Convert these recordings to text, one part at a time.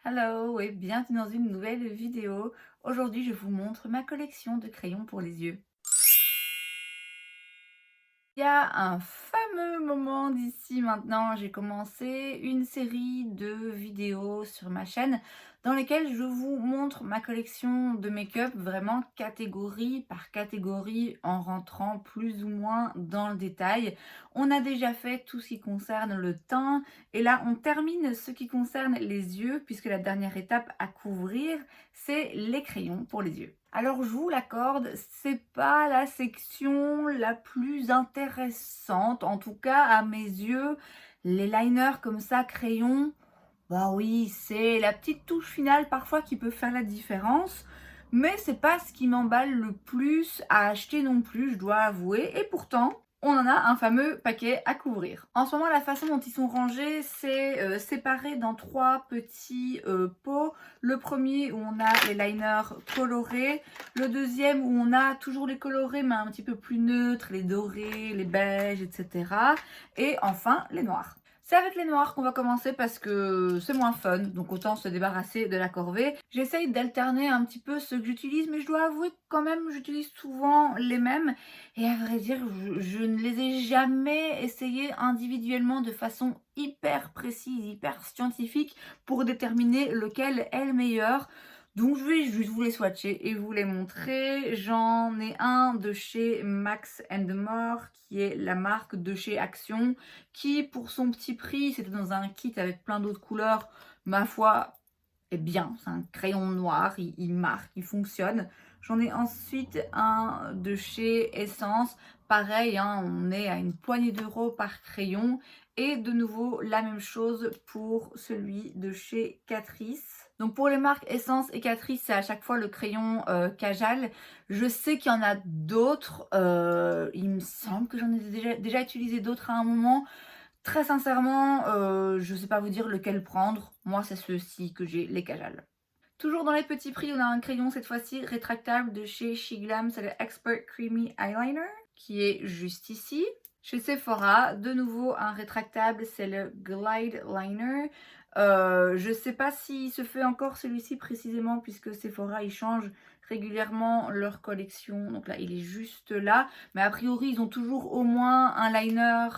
Hello et bienvenue dans une nouvelle vidéo. Aujourd'hui, je vous montre ma collection de crayons pour les yeux. Il y a un fameux moment d'ici maintenant, j'ai commencé une série de vidéos sur ma chaîne dans lesquelles je vous montre ma collection de make-up vraiment catégorie par catégorie en rentrant plus ou moins dans le détail. On a déjà fait tout ce qui concerne le teint et là on termine ce qui concerne les yeux puisque la dernière étape à couvrir c'est les crayons pour les yeux. Alors je vous l'accorde, c'est pas la section la plus intéressante, en tout cas à mes yeux. Les liners comme ça, crayons, bah oui, c'est la petite touche finale parfois qui peut faire la différence. Mais c'est pas ce qui m'emballe le plus à acheter non plus, je dois avouer. Et pourtant, on en a un fameux paquet à couvrir. En ce moment, la façon dont ils sont rangés, c'est séparé dans trois petits pots. Le premier où on a les liners colorés, le deuxième où on a toujours les colorés mais un petit peu plus neutres, les dorés, les beiges, etc. Et enfin les noirs. C'est avec les noirs qu'on va commencer parce que c'est moins fun, donc autant se débarrasser de la corvée. J'essaye d'alterner un petit peu ceux que j'utilise, mais je dois avouer que quand même j'utilise souvent les mêmes. Et à vrai dire, je ne les ai jamais essayés individuellement de façon hyper précise, hyper scientifique pour déterminer lequel est le meilleur. Donc je vais juste vous les swatcher et vous les montrer. J'en ai un de chez Max More, qui est la marque de chez Action, qui pour son petit prix, c'était dans un kit avec plein d'autres couleurs, ma foi, est bien. C'est un crayon noir, il marque, il fonctionne. J'en ai ensuite un de chez Essence. Pareil, hein, on est à une poignée d'euros par crayon. Et de nouveau, la même chose pour celui de chez Catrice. Donc pour les marques Essence et Catrice, c'est à chaque fois le crayon Kajal. Je sais qu'il y en a d'autres. Il me semble que j'en ai déjà utilisé d'autres à un moment. Très sincèrement, je ne sais pas vous dire lequel prendre. Moi, c'est ceux-ci que j'ai, les Kajal. Toujours dans les petits prix, on a un crayon cette fois-ci rétractable de chez Shiglam, c'est le Expert Creamy Eyeliner qui est juste ici. Chez Sephora, de nouveau un rétractable, c'est le Glide Liner. Je ne sais pas s'il se fait encore celui-ci précisément puisque Sephora ils changent régulièrement leur collection. Donc là, il est juste là. Mais a priori, ils ont toujours au moins un liner,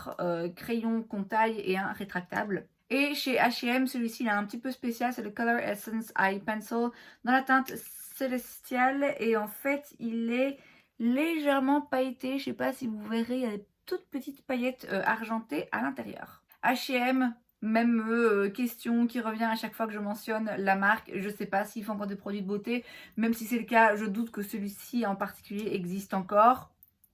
crayon qu'on taille et un rétractable. Et chez H&M, celui-ci il est un petit peu spécial, c'est le Color Essence Eye Pencil dans la teinte célestiale et en fait il est légèrement pailleté, je sais pas si vous verrez, il y a des toutes petites paillettes argentées à l'intérieur. H&M, même question qui revient à chaque fois que je mentionne la marque, je sais pas s'ils font encore des produits de beauté, même si c'est le cas, je doute que celui-ci en particulier existe encore.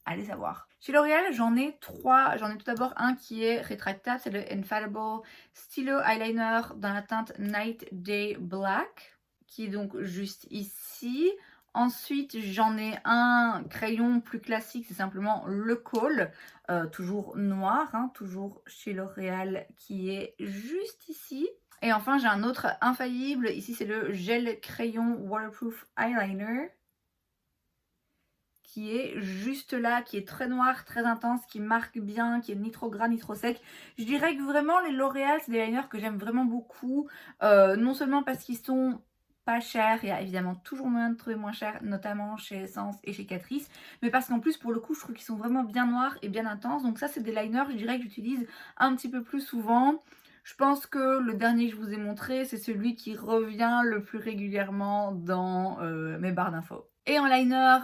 Allez savoir. Chez L'Oréal, j'en ai trois. J'en ai tout d'abord un qui est rétractable, c'est le Infallible Stylo Eyeliner dans la teinte Night Day Black, qui est donc juste ici. Ensuite, j'en ai un crayon plus classique, c'est simplement le Kohl, toujours noir, hein, toujours chez L'Oréal, qui est juste ici. Et enfin, j'ai un autre infaillible, ici c'est le gel crayon Waterproof Eyeliner, qui est juste là, qui est très noir, très intense, qui marque bien, qui est ni trop gras ni trop sec. Je dirais que vraiment les L'Oréal, c'est des liners que j'aime vraiment beaucoup, non seulement parce qu'ils sont pas chers, il y a évidemment toujours moyen de trouver moins cher, notamment chez Essence et chez Catrice, mais parce qu'en plus pour le coup je trouve qu'ils sont vraiment bien noirs et bien intenses, donc ça c'est des liners, je dirais que j'utilise un petit peu plus souvent. Je pense que le dernier que je vous ai montré, c'est celui qui revient le plus régulièrement dans mes barres d'infos. Et en liner,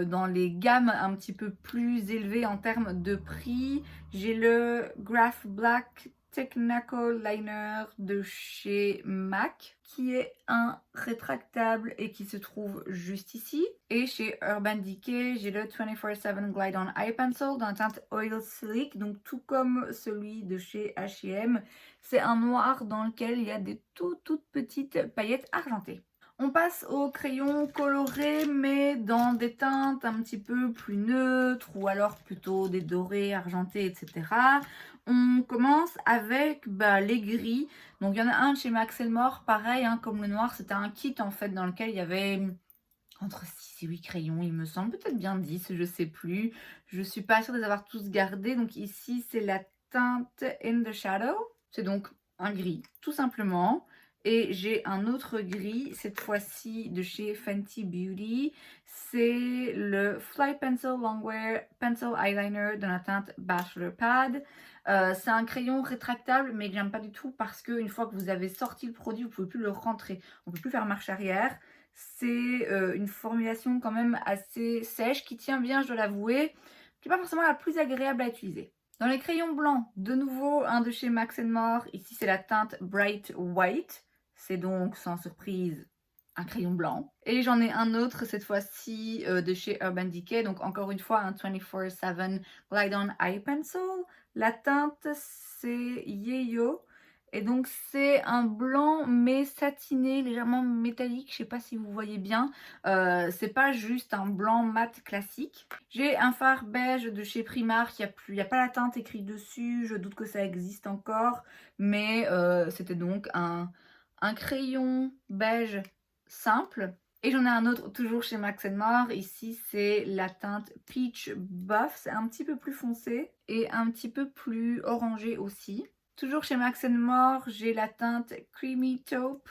dans les gammes un petit peu plus élevées en termes de prix, j'ai le Graph Black Technical Liner de chez MAC, qui est un rétractable et qui se trouve juste ici. Et chez Urban Decay, j'ai le 24/7 Glide On Eye Pencil dans la teinte Oil Slick, donc tout comme celui de chez H&M. C'est un noir dans lequel il y a des toutes petites paillettes argentées. On passe aux crayons colorés mais dans des teintes un petit peu plus neutres ou alors plutôt des dorés, argentés, etc. On commence avec les gris. Donc il y en a un de chez Max More, pareil, hein, comme le noir, c'était un kit en fait dans lequel il y avait entre 6 et 8 crayons, il me semble, peut-être bien 10, je sais plus. Je suis pas sûre de les avoir tous gardés. Donc ici c'est la teinte In the Shadow. C'est donc un gris tout simplement. Et j'ai un autre gris, cette fois-ci de chez Fenty Beauty. C'est le Fly Pencil Longwear Pencil Eyeliner dans la teinte Bachelor Pad. C'est un crayon rétractable, mais que j'aime pas du tout parce qu'une fois que vous avez sorti le produit, vous pouvez plus le rentrer. On peut plus faire marche arrière. C'est une formulation quand même assez sèche, qui tient bien, je dois l'avouer, qui n'est pas forcément la plus agréable à utiliser. Dans les crayons blancs, de nouveau un de chez Max More. Ici, c'est la teinte Bright White. C'est donc, sans surprise, un crayon blanc. Et j'en ai un autre, cette fois-ci, de chez Urban Decay. Donc, encore une fois, un 24/7 Glide On Eye Pencil. La teinte, c'est Yeyo. Et donc, c'est un blanc, mais satiné, légèrement métallique. Je ne sais pas si vous voyez bien. C'est pas juste un blanc mat classique. J'ai un fard beige de chez Primark. Il n'y a pas la teinte écrite dessus. Je doute que ça existe encore. Mais c'était donc un crayon beige simple. Et j'en ai un autre toujours chez Max More. Ici, c'est la teinte Peach Buff. C'est un petit peu plus foncé et un petit peu plus orangé aussi. Toujours chez Max More, j'ai la teinte Creamy Taupe.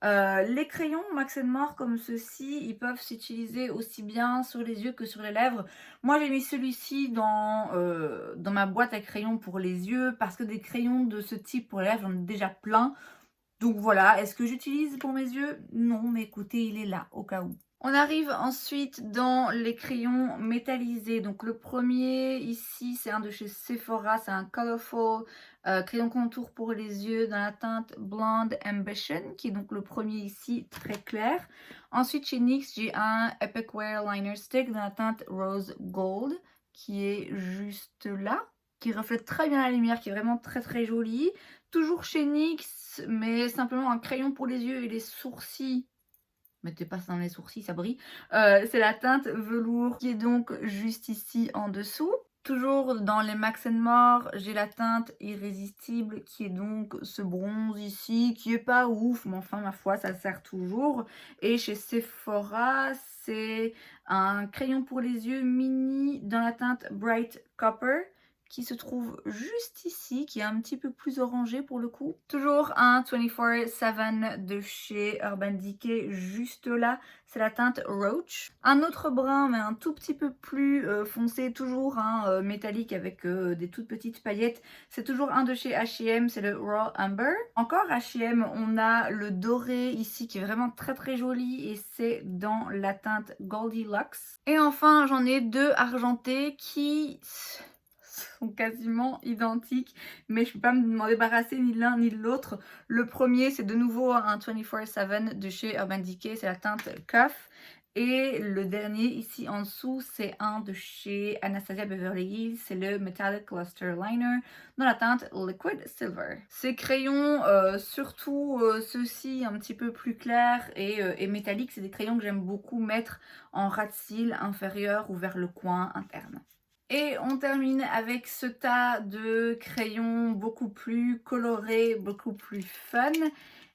Les crayons Max More comme ceux-ci, ils peuvent s'utiliser aussi bien sur les yeux que sur les lèvres. Moi, j'ai mis celui-ci dans ma boîte à crayons pour les yeux parce que des crayons de ce type pour les lèvres, j'en ai déjà plein. Donc voilà, est-ce que j'utilise pour mes yeux? Non, mais écoutez, il est là, au cas où. On arrive ensuite dans les crayons métallisés. Donc le premier ici, c'est un de chez Sephora, c'est un Colorful crayon contour pour les yeux dans la teinte Blonde Ambition, qui est donc le premier ici, très clair. Ensuite chez NYX, j'ai un Epic Wear Liner Stick dans la teinte Rose Gold, qui est juste là, qui reflète très bien la lumière, qui est vraiment très très joli. Toujours chez NYX, mais simplement un crayon pour les yeux et les sourcils. Mettez pas ça dans les sourcils, ça brille. C'est la teinte velours qui est donc juste ici en dessous. Toujours dans les Max More, j'ai la teinte Irrésistible qui est donc ce bronze ici, qui est pas ouf, mais enfin ma foi, ça sert toujours. Et chez Sephora, c'est un crayon pour les yeux mini dans la teinte Bright Copper, qui se trouve juste ici, qui est un petit peu plus orangé pour le coup. Toujours un 24/7 de chez Urban Decay, juste là, c'est la teinte Roach. Un autre brun, mais un tout petit peu plus foncé, toujours un métallique avec des toutes petites paillettes. C'est toujours un de chez H&M, c'est le Raw Amber. Encore H&M, on a le doré ici qui est vraiment très très joli et c'est dans la teinte Goldilocks. Et enfin, j'en ai deux argentés qui sont quasiment identiques, mais je ne peux pas m'en débarrasser ni l'un ni l'autre. Le premier, c'est de nouveau un 24/7 de chez Urban Decay, c'est la teinte Cuff. Et le dernier ici en dessous, c'est un de chez Anastasia Beverly Hills, c'est le Metallic Cluster Liner dans la teinte Liquid Silver. Ces crayons, surtout ceux-ci un petit peu plus clairs et métalliques, c'est des crayons que j'aime beaucoup mettre en ras de cils inférieur ou vers le coin interne. Et on termine avec ce tas de crayons beaucoup plus colorés, beaucoup plus fun.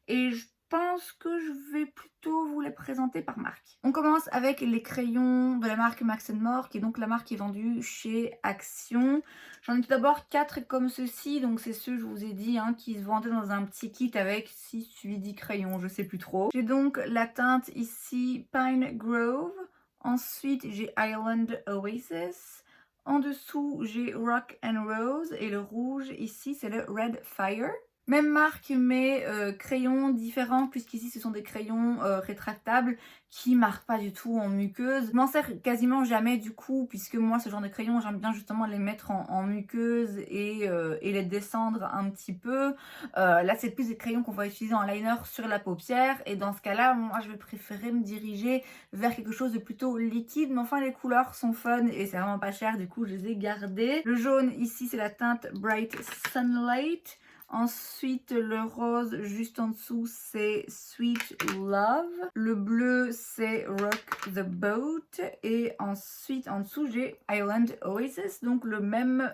Et je pense que je vais plutôt vous les présenter par marque. On commence avec les crayons de la marque Max More, qui est donc la marque qui est vendue chez Action. J'en ai tout d'abord 4 comme ceci, donc c'est ceux, je vous ai dit, hein, qui se vendaient dans un petit kit avec 6, 8, 10 crayons, je sais plus trop. J'ai donc la teinte ici Pine Grove. Ensuite, j'ai Island Oasis. En dessous, j'ai Rock and Rose et le rouge ici, c'est le Red Fire. Même marque, mais crayons différents, puisqu'ici ce sont des crayons rétractables qui marquent pas du tout en muqueuse. Je m'en sers quasiment jamais du coup, puisque moi ce genre de crayons, j'aime bien justement les mettre en muqueuse et les descendre un petit peu. Là c'est plus des crayons qu'on va utiliser en liner sur la paupière, et dans ce cas-là, moi je vais préférer me diriger vers quelque chose de plutôt liquide, mais enfin les couleurs sont fun et c'est vraiment pas cher, du coup je les ai gardées. Le jaune ici c'est la teinte Bright Sunlight. Ensuite, le rose juste en dessous, c'est Sweet Love. Le bleu, c'est Rock the Boat. Et ensuite, en dessous, j'ai Island Oasis, donc le même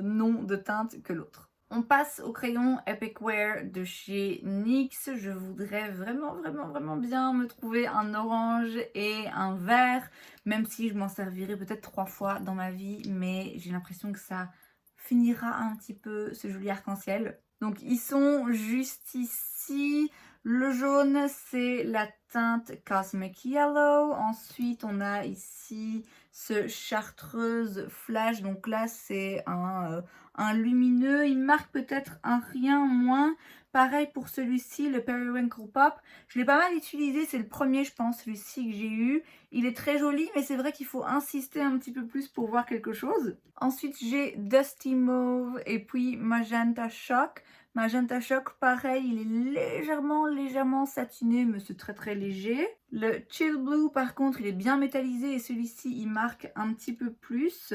nom de teinte que l'autre. On passe au crayon Epic Wear de chez NYX. Je voudrais vraiment bien me trouver un orange et un vert, même si je m'en servirai peut-être 3 fois dans ma vie, mais j'ai l'impression que ça finira un petit peu ce joli arc-en-ciel. Donc ils sont juste ici. Le jaune, c'est la teinte Cosmic Yellow. Ensuite, on a ici ce Chartreuse Flash. Donc là, c'est un lumineux. Il marque peut-être un rien moins. Pareil pour celui-ci, le Periwinkle Pop. Je l'ai pas mal utilisé. C'est le premier, je pense, celui-ci que j'ai eu. Il est très joli, mais c'est vrai qu'il faut insister un petit peu plus pour voir quelque chose. Ensuite, j'ai Dusty Mauve et puis Magenta Shock. Magenta Shock, pareil, il est légèrement satiné, mais c'est très léger. Le Chill Blue, par contre, il est bien métallisé et celui-ci, il marque un petit peu plus.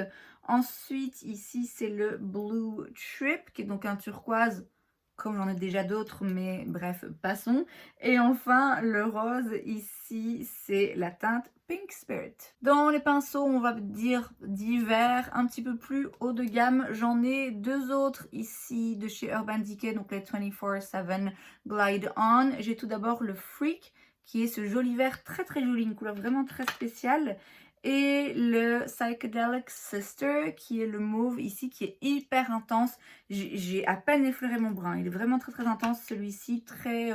Ensuite, ici, c'est le Blue Trip, qui est donc un turquoise, comme j'en ai déjà d'autres, mais bref, passons. Et enfin, le rose, ici, c'est la teinte Pink Spirit. Dans les pinceaux, on va dire d'hiver, un petit peu plus haut de gamme. J'en ai deux autres ici de chez Urban Decay, donc les 24/7 Glide On. J'ai tout d'abord le Freak, qui est ce joli vert très joli, une couleur vraiment très spéciale. Et le Psychedelic Sister, qui est le mauve ici, qui est hyper intense. J'ai à peine effleuré mon brin. Il est vraiment très intense, celui-ci, très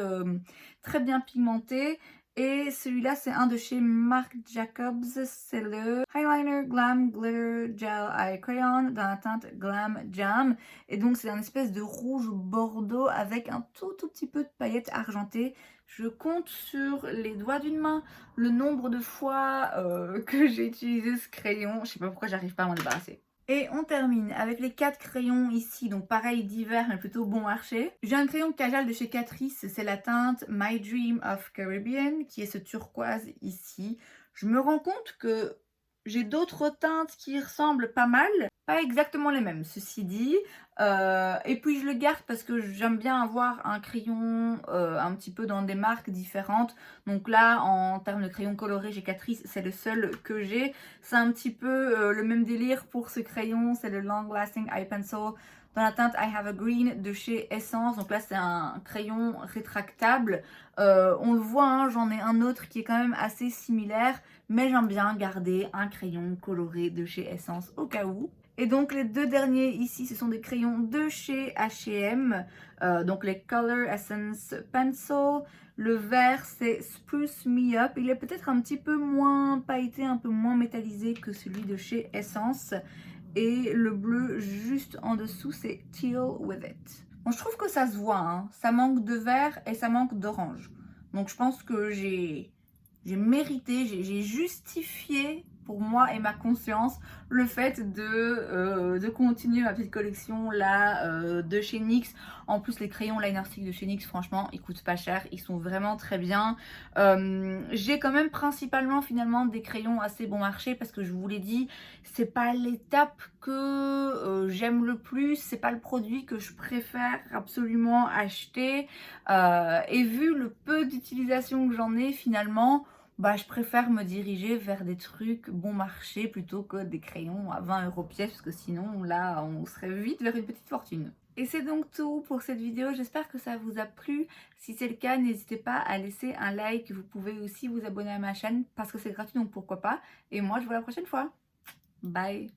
bien pigmenté. Et celui-là, c'est un de chez Marc Jacobs. C'est le Eyeliner Glam Glitter Gel Eye Crayon dans la teinte Glam Jam. Et donc, c'est un espèce de rouge bordeaux avec un tout petit peu de paillettes argentées. Je compte sur les doigts d'une main le nombre de fois que j'ai utilisé ce crayon. Je sais pas pourquoi j'arrive pas à m'en débarrasser. Et on termine avec les 4 crayons ici, donc pareil d'hiver mais plutôt bon marché. J'ai un crayon Kajal de chez Catrice, c'est la teinte My Dream of Caribbean, qui est ce turquoise ici. Je me rends compte que j'ai d'autres teintes qui ressemblent pas mal, pas exactement les mêmes, ceci dit. Et puis je le garde parce que j'aime bien avoir un crayon un petit peu dans des marques différentes. Donc là, en termes de crayon coloré, j'ai Catrice, c'est le seul que j'ai. C'est un petit peu le même délire pour ce crayon, c'est le Long Lasting Eye Pencil dans la teinte I Have a Green de chez Essence. Donc là, c'est un crayon rétractable. On le voit, hein, j'en ai un autre qui est quand même assez similaire, mais j'aime bien garder un crayon coloré de chez Essence au cas où. Et donc les deux derniers ici, ce sont des crayons de chez H&M, donc les Color Essence Pencil. Le vert, c'est Spruce Me Up. Il est peut-être un petit peu moins pailleté, un peu moins métallisé que celui de chez Essence. Et le bleu juste en dessous, c'est Teal With It. Bon, je trouve que ça se voit, hein. Ça manque de vert et ça manque d'orange. Donc je pense que j'ai mérité, j'ai justifié pour moi et ma conscience le fait de continuer ma petite collection là de chez NYX. En plus les crayons liner stick de chez NYX, franchement ils coûtent pas cher, ils sont vraiment très bien. J'ai quand même principalement finalement des crayons assez bon marché parce que je vous l'ai dit, c'est pas l'étape que j'aime le plus, c'est pas le produit que je préfère absolument acheter, et vu le peu d'utilisation que j'en ai finalement, bah, je préfère me diriger vers des trucs bon marché plutôt que des crayons à 20 € pièce, parce que sinon là on serait vite vers une petite fortune. Et c'est donc tout pour cette vidéo, j'espère que ça vous a plu. Si c'est le cas, n'hésitez pas à laisser un like, vous pouvez aussi vous abonner à ma chaîne parce que c'est gratuit, donc pourquoi pas. Et moi je vous vois la prochaine fois. Bye.